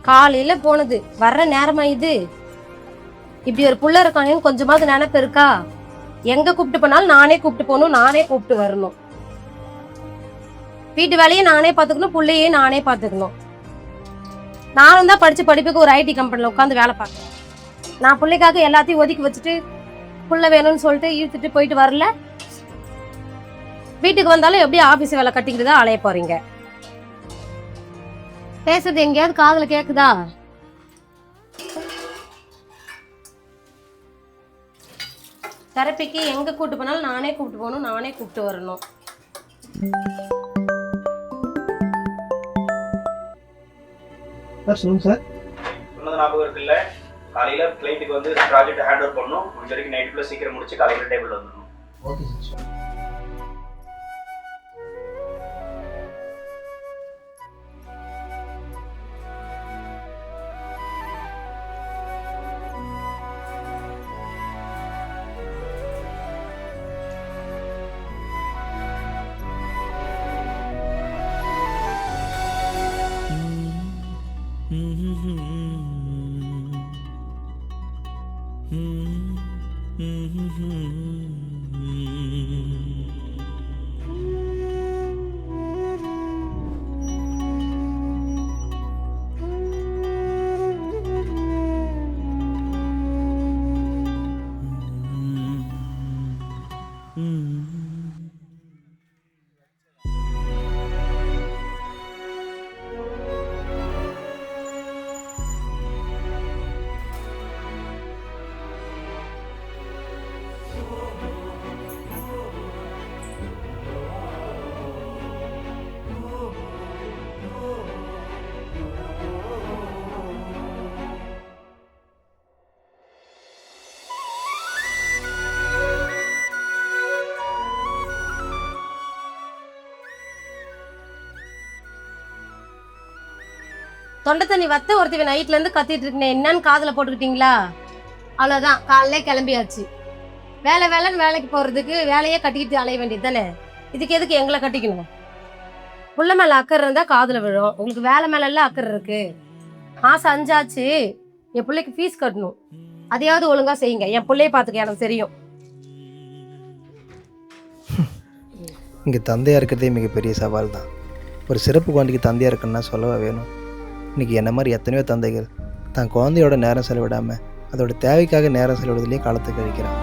காலையில போனது வர்ற நேரமா இது? இப்படி ஒரு புள்ள இருக்கானு கொஞ்சமாவது நினைப்பு இருக்கா? எங்க கூப்பிட்டு போனாலும் நானே கூப்பிட்டு போகணும், நானே கூப்பிட்டு வரணும். வீட்டு வேலையை நானே பார்த்துக்கணும், பிள்ளையே நானே பார்த்துக்கணும். நானும் தான் படிச்ச படிப்புக்கு ஒரு ஐடி கம்பெனில உட்காந்து வேலை பார்க்கறேன். நான் பிள்ளைக்காக எல்லாத்தையும் ஒதுக்கி வச்சுட்டு புள்ள வேணும்னு சொல்லிட்டு இழுத்துட்டு போயிட்டு வரல. வீட்டுக்கு வந்தாலும் எப்படி ஆபீஸ் வேலை கட்டிக்கிட்டு தான் அலைய போறீங்க? பேசுறது எங்கேயாவது காதுல கேக்குதா? தெரப்பிக்கு எங்க கூப்பிட்டு போனாலும் நானே கூப்பிட்டு போகணும், நானே கூப்பிட்டு வரணும். சார் சொல்லுங்க சார். சொன்னது ஞாபகம் இருக்குல்ல? காலையில கிளைண்ட்டுக்கு வந்து ப்ராஜெக்ட் ஹேண்ட் ஓவர் பண்ணணும். முடிஞ்ச வரைக்கும் நைட்டுக்குள்ள சீக்கிரம் முடிச்சு காலையில டேபிள் வந்துடணும். Okay sir. தொண்டை தண்ணி வத்த ஒருத்தவன் நைட்ல இருந்து கத்திட்டு இருக்கேன், என்னன்னு காதுல போட்டுக்கிட்டீங்களா? அவ்வளவுதான், காலையிலே கிளம்பியாச்சு. வேலைன்னு வேலைக்கு போறதுக்கு வேலையே கட்டிக்கிட்டு அலைய வேண்டியது தானே. இதுக்கு எதுக்கு எங்களை கட்டிக்கணும்? புள்ள மேல அக்கறை இருந்தா காதுல விழும். உங்களுக்கு வேலை மேல எல்லாம் அக்கறை இருக்கு. மாசம் 5 ஆச்சு, என் பிள்ளைக்கு ஃபீஸ் கட்டணும். அதையாவது ஒழுங்கா செய்யுங்க. என் பிள்ளைய பாத்துக்க, எனக்கு தெரியும். இங்கே தந்தையாக இருக்கிறதே மிகப்பெரிய சவால் தான். ஒரு சிறப்பு குழந்தைக்கு தந்தையாக இருக்குன்னா சொல்லவா வேணும்? இன்றைக்கி என்ன மாதிரி எத்தனையோ தந்தைகள் தான் குழந்தையோட நேரம் செலவிடாமல் அதோட தேவைக்காக நேரம் செலவிடுறதுலேயே காலத்தை கழிக்கிறான்.